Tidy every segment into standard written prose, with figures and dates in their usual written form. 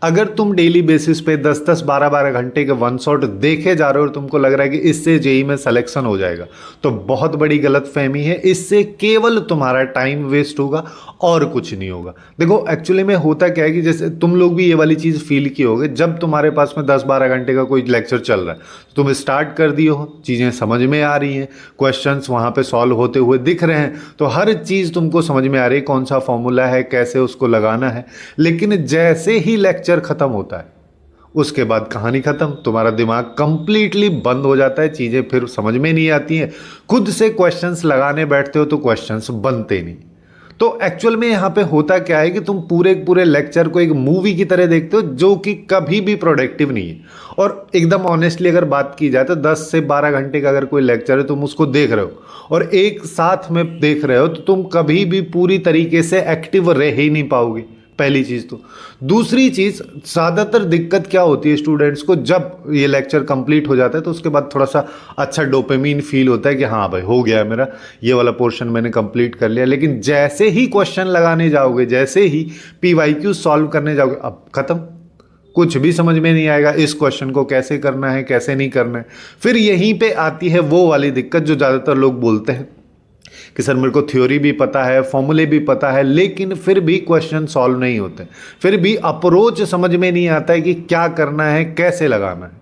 अगर तुम daily basis पे 10-10, 12-12 घंटे के वन शॉट देखे जा रहे हो और तुमको लग रहा है कि इससे जेई में सिलेक्शन हो जाएगा, तो बहुत बड़ी गलतफहमी है। इससे केवल तुम्हारा टाइम वेस्ट होगा और कुछ नहीं होगा। देखो एक्चुअली में होता क्या है कि जैसे तुम लोग भी ये वाली चीज़ फील की होगे, जब तुम्हारे पास में 10-12 घंटे का कोई लेक्चर चल रहा है, तुम स्टार्ट कर दिए हो, चीज़ें समझ में आ रही हैं, क्वेश्चंस वहाँ पे सॉल्व होते हुए दिख रहे हैं, तो हर चीज़ तुमको समझ में आ रही है, कौन सा फॉर्मूला है, कैसे उसको लगाना है। लेकिन जैसे ही लेक्चर खत्म होता है, उसके बाद कहानी खत्म, तुम्हारा दिमाग कंप्लीटली बंद हो जाता है, चीज़ें फिर समझ में नहीं आती हैं। खुद से क्वेश्चंस लगाने बैठते हो तो क्वेश्चंस बनते नहीं। तो एक्चुअल में यहाँ पे होता क्या है कि तुम पूरे पूरे लेक्चर को एक मूवी की तरह देखते हो, जो कि कभी भी प्रोडक्टिव नहीं है। और एकदम ऑनेस्टली अगर बात की जाए तो 10 से 12 घंटे का अगर कोई लेक्चर है, तुम उसको देख रहे हो और एक साथ में देख रहे हो, तो तुम कभी भी पूरी तरीके से एक्टिव रह ही नहीं पाओगे, पहली चीज़ तो। दूसरी चीज़, ज़्यादातर दिक्कत क्या होती है स्टूडेंट्स को, जब ये लेक्चर कंप्लीट हो जाता है तो उसके बाद थोड़ा सा अच्छा डोपामिन फील होता है कि हाँ भाई हो गया है मेरा, ये वाला पोर्शन मैंने कंप्लीट कर लिया। लेकिन जैसे ही क्वेश्चन लगाने जाओगे, जैसे ही PYQ सॉल्व करने जाओगे, अब खत्म, कुछ भी समझ में नहीं आएगा, इस क्वेश्चन को कैसे करना है, कैसे नहीं करना है। फिर यहीं पे आती है वो वाली दिक्कत जो ज़्यादातर लोग बोलते हैं कि सर मेरे को थ्योरी भी पता है, फॉर्मूले भी पता है, लेकिन फिर भी क्वेश्चन सॉल्व नहीं होते, फिर भी अप्रोच समझ में नहीं आता है कि क्या करना है, कैसे लगाना है।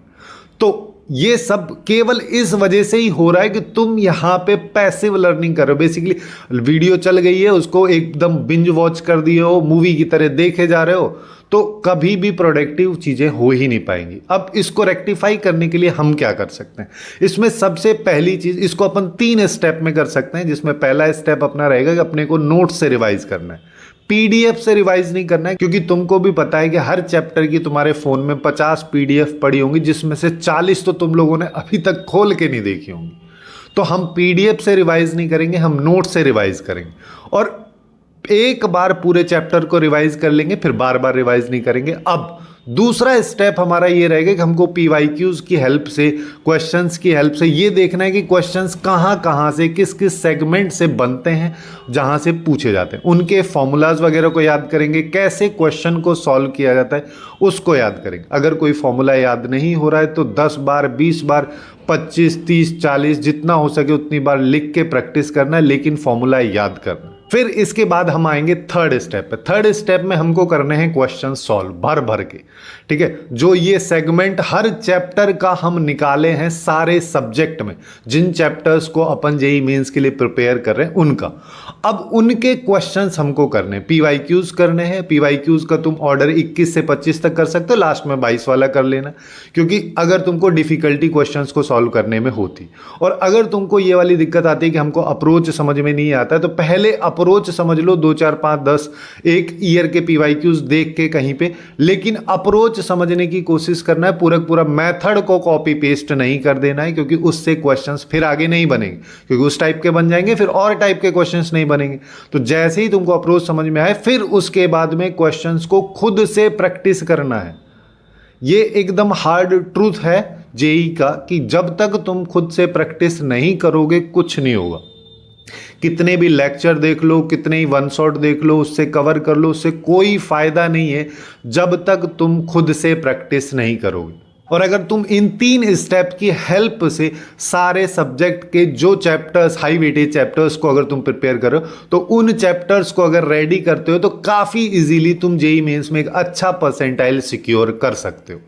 तो ये सब केवल इस वजह से ही हो रहा है कि तुम यहाँ पे पैसिव लर्निंग कर रहे हो। बेसिकली वीडियो चल गई है, उसको एकदम बिंज वॉच कर दिए हो, मूवी की तरह देखे जा रहे हो, तो कभी भी प्रोडक्टिव चीज़ें हो ही नहीं पाएंगी। अब इसको रेक्टिफाई करने के लिए हम क्या कर सकते हैं? इसमें सबसे पहली चीज़, इसको अपन 3 स्टेप में कर सकते हैं, जिसमें पहला स्टेप अपना रहेगा कि अपने को नोट से रिवाइज करना है, PDF से रिवाइज नहीं करना है। क्योंकि तुमको भी पता है कि हर चैप्टर की तुम्हारे फ़ोन में 50 PDF पड़ी होंगी, जिसमें से 40 तो तुम लोगों ने अभी तक खोल के नहीं देखी होंगी। तो हम PDF से रिवाइज नहीं करेंगे, हम नोट से रिवाइज करेंगे। और एक बार पूरे चैप्टर को रिवाइज कर लेंगे, फिर बार बार रिवाइज नहीं करेंगे। अब दूसरा स्टेप हमारा ये रहेगा कि हमको PYQs की हेल्प से, क्वेश्चंस की हेल्प से ये देखना है कि क्वेश्चंस कहाँ कहाँ से, किस किस सेगमेंट से बनते हैं, जहाँ से पूछे जाते हैं। उनके फॉर्मूलाज वगैरह को याद करेंगे, कैसे क्वेश्चन को सॉल्व किया जाता है उसको याद करेंगे। अगर कोई फॉर्मूला याद नहीं हो रहा है तो 10 बार, 20 बार, 25, 30, 40 जितना हो सके उतनी बार लिख के प्रैक्टिस करना है, लेकिन फॉर्मूला याद करना। फिर इसके बाद हम आएंगे थर्ड स्टेप पे। थर्ड स्टेप में हमको करने हैं क्वेश्चन सॉल्व भर भर के, ठीक है। जो ये सेगमेंट हर चैप्टर का हम निकाले हैं सारे सब्जेक्ट में, जिन चैप्टर्स को अपन जेईई मेंस के लिए प्रिपेयर कर रहे हैं उनका, अब उनके क्वेश्चंस हमको करने हैं, PYQs करने हैं। PYQs का तुम ऑर्डर 21 से 25 तक कर सकते हो, लास्ट में 22 वाला कर लेना, क्योंकि अगर तुमको डिफिकल्टी क्वेश्चंस को सॉल्व करने में होती, और अगर तुमको ये वाली दिक्कत आती है कि हमको अप्रोच समझ में नहीं आता है, तो पहले अप्रोच समझ लो, 2, 4, 5, 10 एक ईयर के PYQs देख के कहीं पे, लेकिन अप्रोच समझने की कोशिश करना है। पूरा मेथड को कॉपी पेस्ट नहीं कर देना है, क्योंकि उससे क्वेश्चंस फिर आगे नहीं बनेंगे, क्योंकि उस टाइप के बन जाएंगे, फिर और टाइप के क्वेश्चंस नहीं बनेंगे। तो जैसे ही तुमको अप्रोच समझ में आए, फिर उसके बाद में क्वेश्चंस को खुद से प्रैक्टिस करना है। ये एकदम हार्ड ट्रूथ है जेईई का कि जब तक तुम खुद से प्रैक्टिस नहीं करोगे कुछ नहीं होगा। कितने भी लेक्चर देख लो, कितने ही वन शॉट देख लो, उससे कवर कर लो, उससे कोई फायदा नहीं है जब तक तुम खुद से प्रैक्टिस नहीं करोगे। और अगर तुम इन 3 स्टेप की हेल्प से सारे सब्जेक्ट के जो चैप्टर्स, हाई वेटेज चैप्टर्स को अगर तुम प्रिपेयर करो, तो उन चैप्टर्स को अगर रेडी करते हो तो काफ़ी इजीली तुम जेईई मेंस में एक अच्छा परसेंटाइल सिक्योर कर सकते हो।